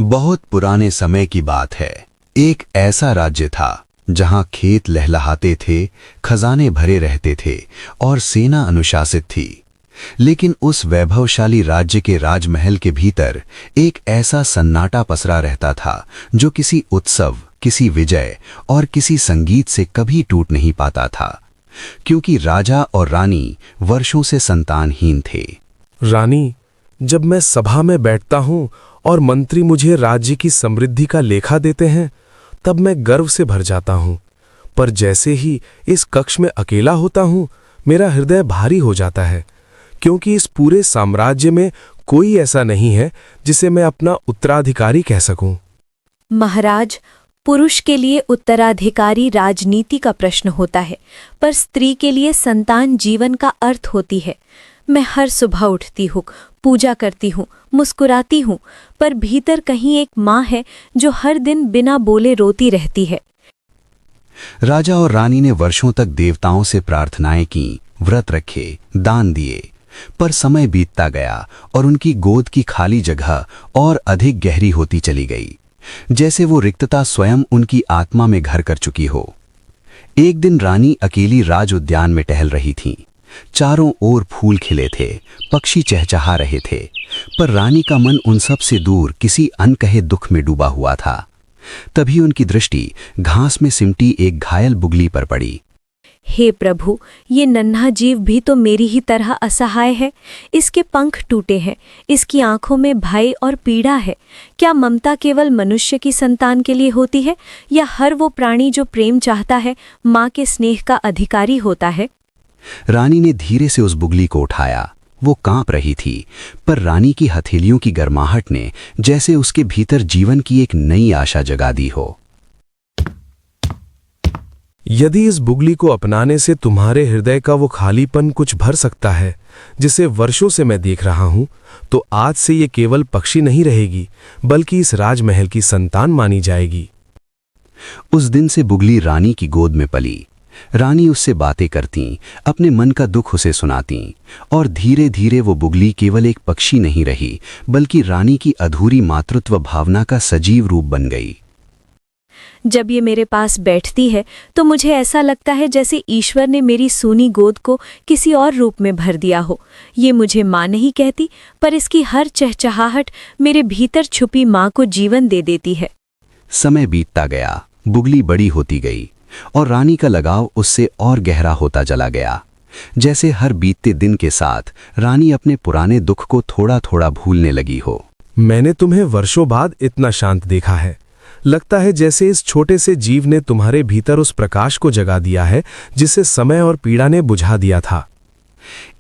बहुत पुराने समय की बात है। एक ऐसा राज्य था जहां खेत लहलहाते थे, खजाने भरे रहते थे और सेना अनुशासित थी। लेकिन उस वैभवशाली राज्य के राजमहल के भीतर एक ऐसा सन्नाटा पसरा रहता था जो किसी उत्सव, किसी विजय और किसी संगीत से कभी टूट नहीं पाता था, क्योंकि राजा और रानी वर्षों से संतानहीन थे। रानी, जब मैं सभा में बैठता हूँ और मंत्री मुझे राज्य की समृद्धि का लेखा देते हैं, तब मैं गर्व से भर जाता हूँ। पर जैसे ही इस कक्ष में अकेला होता हूँ, मेरा हृदय भारी हो जाता है, क्योंकि इस पूरे साम्राज्य में कोई ऐसा नहीं है जिसे मैं अपना उत्तराधिकारी कह सकूं। महाराज, पुरुष के लिए उत्तराधिकारी राजनीति का प्रश्न होता है, पर स्त्री के लिए संतान जीवन का अर्थ होती है। मैं हर सुबह उठती हूँ, पूजा करती हूँ, मुस्कुराती हूँ, पर भीतर कहीं एक माँ है जो हर दिन बिना बोले रोती रहती है। राजा और रानी ने वर्षों तक देवताओं से प्रार्थनाएं की, व्रत रखे, दान दिए, पर समय बीतता गया और उनकी गोद की खाली जगह और अधिक गहरी होती चली गई, जैसे वो रिक्तता स्वयं उनकी आत्मा में घर कर चुकी हो। एक दिन रानी अकेली राज उद्यान में टहल रही थीं। चारों ओर फूल खिले थे, पक्षी चहचहा रहे थे, पर रानी का मन उन सब से दूर किसी अनकहे दुख में डूबा हुआ था। तभी उनकी दृष्टि घास में सिमटी एक घायल बुगली पर पड़ी। हे प्रभु, ये नन्हा जीव भी तो मेरी ही तरह असहाय है। इसके पंख टूटे हैं, इसकी आंखों में भय और पीड़ा है। क्या ममता केवल मनुष्य की संतान के लिए होती है, या हर वो प्राणी जो प्रेम चाहता है माँ के स्नेह का अधिकारी होता है? रानी ने धीरे से उस बुगली को उठाया। वो कांप रही थी, पर रानी की हथेलियों की गर्माहट ने जैसे उसके भीतर जीवन की एक नई आशा जगा दी हो। यदि इस बुगली को अपनाने से तुम्हारे हृदय का वो खालीपन कुछ भर सकता है जिसे वर्षों से मैं देख रहा हूं, तो आज से ये केवल पक्षी नहीं रहेगी, बल्कि इस राजमहल की संतान मानी जाएगी। उस दिन से बुगली रानी की गोद में पली। रानी उससे बातें करती, अपने मन का दुख उसे सुनाती, और धीरे धीरे वो बुगली केवल एक पक्षी नहीं रही, बल्कि रानी की अधूरी मातृत्व भावना का सजीव रूप बन गई। जब ये मेरे पास बैठती है तो मुझे ऐसा लगता है जैसे ईश्वर ने मेरी सूनी गोद को किसी और रूप में भर दिया हो। ये मुझे माँ नहीं कहती, पर इसकी हर चहचहाहट मेरे भीतर छुपी माँ को जीवन दे देती है। समय बीतता गया, बुगली बड़ी होती गई और रानी का लगाव उससे और गहरा होता चला गया। जैसे हर बीतते दिन के साथ रानी अपने पुराने दुख को थोड़ा थोड़ा भूलने लगी हो। मैंने तुम्हें वर्षों बाद इतना शांत देखा है। लगता है जैसे इस छोटे से जीव ने तुम्हारे भीतर उस प्रकाश को जगा दिया है जिसे समय और पीड़ा ने बुझा दिया था।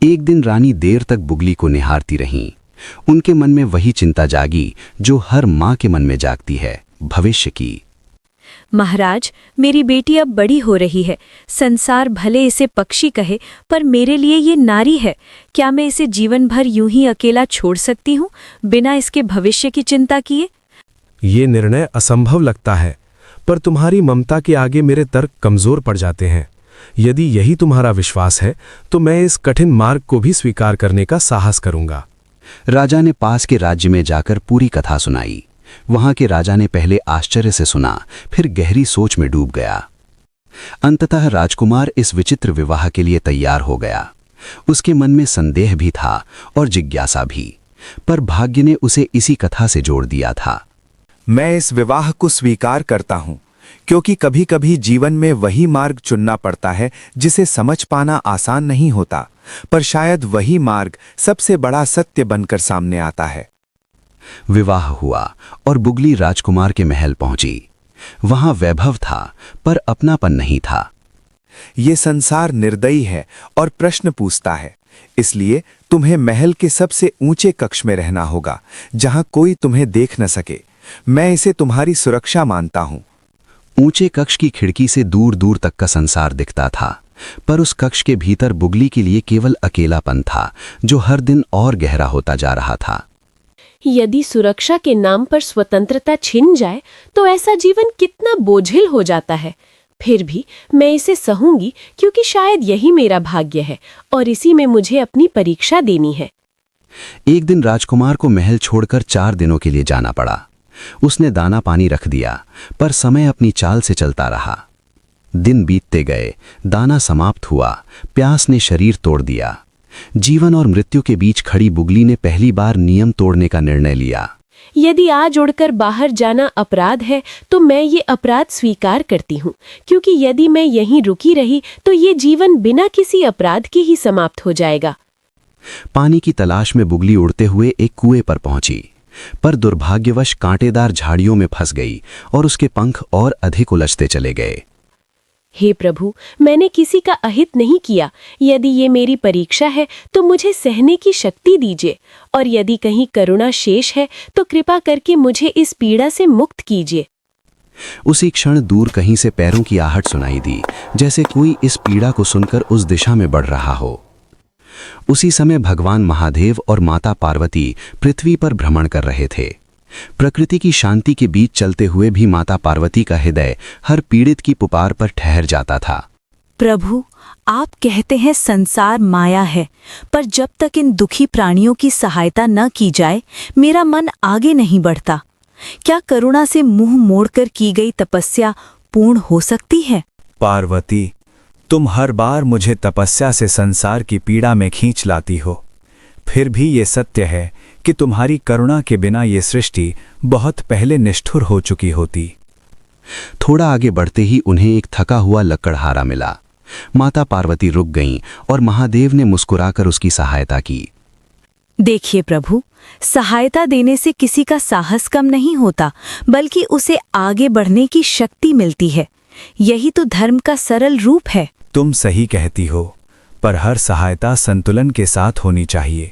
एक दिन रानी देर तक बुगली को निहारती रहीं। उनके मन में वही चिंता जागी जो हर माँ के मन में जागती है, भविष्य की। महाराज, मेरी बेटी अब बड़ी हो रही है। संसार भले इसे पक्षी कहे, पर मेरे लिए ये नारी है। क्या मैं इसे जीवन भर यूं ही अकेला छोड़ सकती हूँ, बिना इसके भविष्य की चिंता किए? ये निर्णय असंभव लगता है, पर तुम्हारी ममता के आगे मेरे तर्क कमजोर पड़ जाते हैं। यदि यही तुम्हारा विश्वास है, तो मैं इस कठिन मार्ग को भी स्वीकार करने का साहस करूंगा। राजा ने पास के राज्य में जाकर पूरी कथा सुनाई। वहां के राजा ने पहले आश्चर्य से सुना, फिर गहरी सोच में डूब गया। अंततः राजकुमार इस विचित्र विवाह के लिए तैयार हो गया। उसके मन में संदेह भी था और जिज्ञासा भी, पर भाग्य ने उसे इसी कथा से जोड़ दिया था। मैं इस विवाह को स्वीकार करता हूं, क्योंकि कभी कभी जीवन में वही मार्ग चुनना पड़ता है जिसे समझ पाना आसान नहीं होता, पर शायद वही मार्ग सबसे बड़ा सत्य बनकर सामने आता है। विवाह हुआ और बुगली राजकुमार के महल पहुंची। वहां वैभव था, पर अपनापन नहीं था। ये संसार निर्दयी है और प्रश्न पूछता है, इसलिए तुम्हें महल के सबसे ऊंचे कक्ष में रहना होगा, जहां कोई तुम्हें देख न सके। मैं इसे तुम्हारी सुरक्षा मानता हूं। ऊंचे कक्ष की खिड़की से दूर दूर तक का संसार दिखता था, पर उस कक्ष के भीतर बुगली के लिए केवल अकेलापन था, जो हर दिन और गहरा होता जा रहा था। यदि सुरक्षा के नाम पर स्वतंत्रता छिन जाए तो ऐसा जीवन कितना बोझिल हो जाता है। फिर भी मैं इसे सहूंगी, क्योंकि शायद यही मेरा भाग्य है और इसी में मुझे अपनी परीक्षा देनी है। एक दिन राजकुमार को महल छोड़कर 4 दिनों के लिए जाना पड़ा। उसने दाना पानी रख दिया, पर समय अपनी चाल से चलता रहा। दिन बीतते गए, दाना समाप्त हुआ, प्यास ने शरीर तोड़ दिया। जीवन और मृत्यु के बीच खड़ी बुगली ने पहली बार नियम तोड़ने का निर्णय लिया। यदि आज उड़कर बाहर जाना अपराध है तो मैं ये अपराध स्वीकार करती हूँ, क्योंकि यदि मैं यहीं रुकी रही तो ये जीवन बिना किसी अपराध के ही समाप्त हो जाएगा। पानी की तलाश में बुगली उड़ते हुए एक कुएं पर पहुंची, पर दुर्भाग्यवश कांटेदार झाड़ियों में फंस गई और उसके पंख और अधिक उलझते चले गए। हे प्रभु, मैंने किसी का अहित नहीं किया। यदि ये मेरी परीक्षा है तो मुझे सहने की शक्ति दीजिए, और यदि कहीं करुणा शेष है तो कृपा करके मुझे इस पीड़ा से मुक्त कीजिए। उसी क्षण दूर कहीं से पैरों की आहट सुनाई दी, जैसे कोई इस पीड़ा को सुनकर उस दिशा में बढ़ रहा हो। उसी समय भगवान महादेव और माता पार्वती पृथ्वी पर भ्रमण कर रहे थे। प्रकृति की शांति के बीच चलते हुए भी माता पार्वती का हृदय हर पीड़ित की पुकार पर ठहर जाता था। प्रभु, आप कहते हैं संसार माया है, पर जब तक इन दुखी प्राणियों की सहायता न की जाए मेरा मन आगे नहीं बढ़ता। क्या करुणा से मुंह मोड़कर की गई तपस्या पूर्ण हो सकती है? पार्वती, तुम हर बार मुझे तपस्या से संसार की पीड़ा में खींच लाती हो। फिर भी ये सत्य है कि तुम्हारी करुणा के बिना ये सृष्टि बहुत पहले निष्ठुर हो चुकी होती। थोड़ा आगे बढ़ते ही उन्हें एक थका हुआ लकड़हारा मिला। माता पार्वती रुक गईं और महादेव ने मुस्कुराकर उसकी सहायता की। देखिए प्रभु, सहायता देने से किसी का साहस कम नहीं होता, बल्कि उसे आगे बढ़ने की शक्ति मिलती है। यही तो धर्म का सरल रूप है। तुम सही कहती हो, पर हर सहायता संतुलन के साथ होनी चाहिए।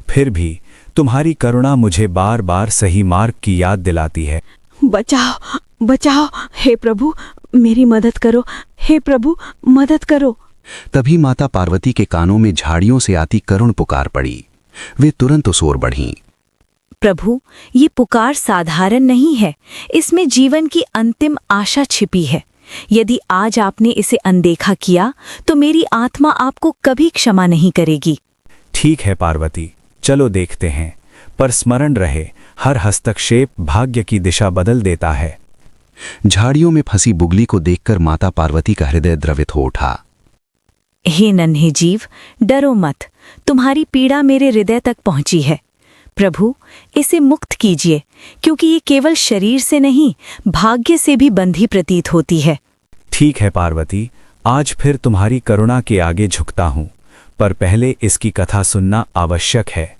फिर भी तुम्हारी करुणा मुझे बार बार सही मार्ग की याद दिलाती है। बचाओ, बचाओ, हे प्रभु मेरी मदद करो, हे प्रभु मदद करो। तभी माता पार्वती के कानों में झाड़ियों से आती करुण पुकार पड़ी। वे तुरंत उस ओर बढ़ीं। प्रभु, ये पुकार साधारण नहीं है, इसमें जीवन की अंतिम आशा छिपी है। यदि आज आपने इसे अनदेखा किया तो मेरी आत्मा आपको कभी क्षमा नहीं करेगी। ठीक है पार्वती, चलो देखते हैं, पर स्मरण रहे, हर हस्तक्षेप भाग्य की दिशा बदल देता है। झाड़ियों में फंसी बुगली को देखकर माता पार्वती का हृदय द्रवित हो उठा। हे नन्हे जीव, डरो मत, तुम्हारी पीड़ा मेरे हृदय तक पहुंची है। प्रभु, इसे मुक्त कीजिए, क्योंकि ये केवल शरीर से नहीं, भाग्य से भी बंधी प्रतीत होती है। ठीक है पार्वती, आज फिर तुम्हारी करुणा के आगे झुकता हूँ, पर पहले इसकी कथा सुनना आवश्यक है।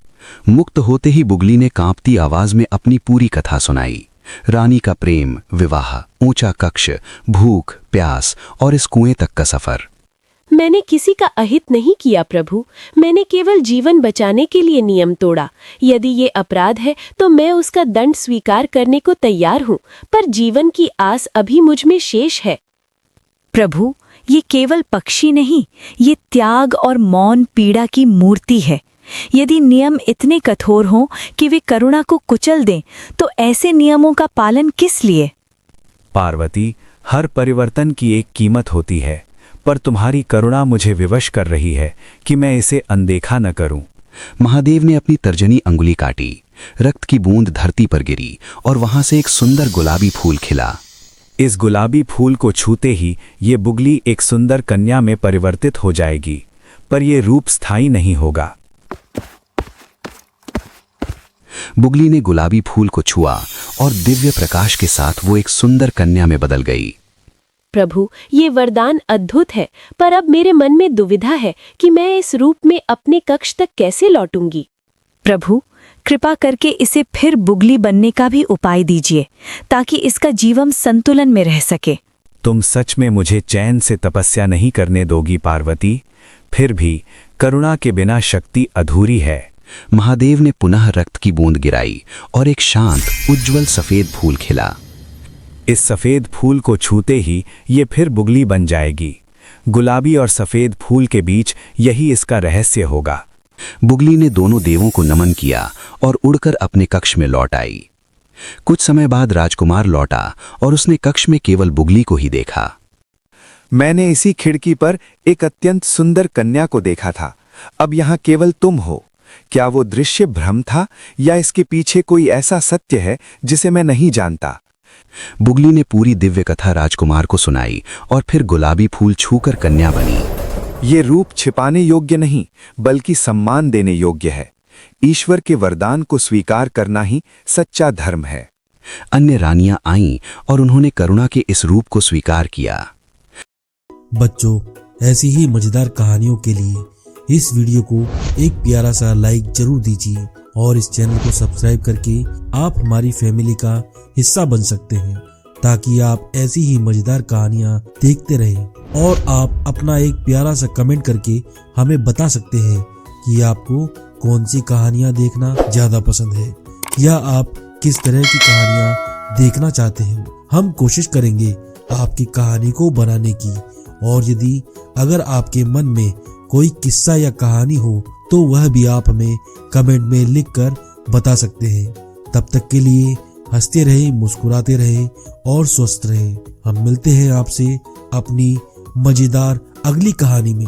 मुक्त होते ही बुगली ने कांपती आवाज में अपनी पूरी कथा सुनाई। रानी का प्रेम, विवाह, ऊंचा कक्ष, भूख, प्यास और इस कुएं तक का सफर। मैंने किसी का अहित नहीं किया प्रभु, मैंने केवल जीवन बचाने के लिए नियम तोड़ा। यदि ये अपराध है तो मैं उसका दंड स्वीकार करने को तैयार हूँ, पर जीवन की आस अभी मुझ में शेष है। प्रभु, ये केवल पक्षी नहीं, ये त्याग और मौन पीड़ा की मूर्ति है। यदि नियम इतने कठोर हों कि वे करुणा को कुचल दें, तो ऐसे नियमों का पालन किस लिए? पार्वती, हर परिवर्तन की एक कीमत होती है, पर तुम्हारी करुणा मुझे विवश कर रही है कि मैं इसे अनदेखा न करूं। महादेव ने अपनी तर्जनी अंगुली काटी, रक्त की बूंद धरती पर गिरी और वहां से एक सुंदर गुलाबी फूल खिला। इस गुलाबी फूल को छूते ही ये बुगली एक सुंदर कन्या में परिवर्तित हो जाएगी, पर यह रूप स्थायी नहीं होगा। बुगली ने गुलाबी फूल को छुआ और दिव्य प्रकाश के साथ वो एक सुंदर कन्या में बदल गई। प्रभु, ये वरदान अद्भुत है, पर अब मेरे मन में दुविधा है कि मैं इस रूप में अपने कक्ष तक कैसे लौटूंगी। प्रभु, कृपा करके इसे फिर बुगली बनने का भी उपाय दीजिए, ताकि इसका जीवन संतुलन में रह सके। तुम सच में मुझे चैन से तपस्या नहीं करने दोगी पार्वती? फिर भी करुणा के बिना शक्ति अधूरी है। महादेव ने पुनः रक्त की बूंद गिराई और एक शांत, उज्जवल सफेद फूल खिला। इस सफेद फूल को छूते ही ये फिर बुगली बन जाएगी। गुलाबी और सफेद फूल के बीच यही इसका रहस्य होगा। बुगली ने दोनों देवों को नमन किया और उड़कर अपने कक्ष में लौट आई। कुछ समय बाद राजकुमार लौटा और उसने कक्ष में केवल बुगली को ही देखा। मैंने इसी खिड़की पर एक अत्यंत सुंदर कन्या को देखा था। अब यहाँ केवल तुम हो। क्या वो दृश्य भ्रम था या इसके पीछे कोई ऐसा सत्य है जिसे मैं नहीं जानता? बुगली ने पूरी दिव्य कथा राजकुमार को सुनाई और फिर गुलाबी फूल छूकर कन्या बनी। ये रूप छिपाने योग्य नहीं, बल्कि सम्मान देने योग्य है। ईश्वर के वरदान को स्वीकार करना ही सच्चा धर्म है। अन्य रानियां आईं और उन्होंने करुणा के इस रूप को स्वीकार किया। बच्चों, ऐसी ही मजेदार कहानियों के लिए इस वीडियो को एक प्यारा सा लाइक जरूर दीजिए और इस चैनल को सब्सक्राइब करके आप हमारी फैमिली का हिस्सा बन सकते हैं, ताकि आप ऐसी ही मजेदार कहानियां देखते रहें। और आप अपना एक प्यारा सा कमेंट करके हमें बता सकते हैं कि आपको कौन सी कहानियां देखना ज्यादा पसंद है या आप किस तरह की कहानियां देखना चाहते हैं। हम कोशिश करेंगे आपकी कहानी को बनाने की, और यदि अगर आपके मन में कोई किस्सा या कहानी हो तो वह भी आप हमें कमेंट में लिखकर बता सकते हैं। तब तक के लिए हंसते रहें, मुस्कुराते रहें और स्वस्थ रहें। हम मिलते हैं आपसे अपनी मजेदार अगली कहानी में।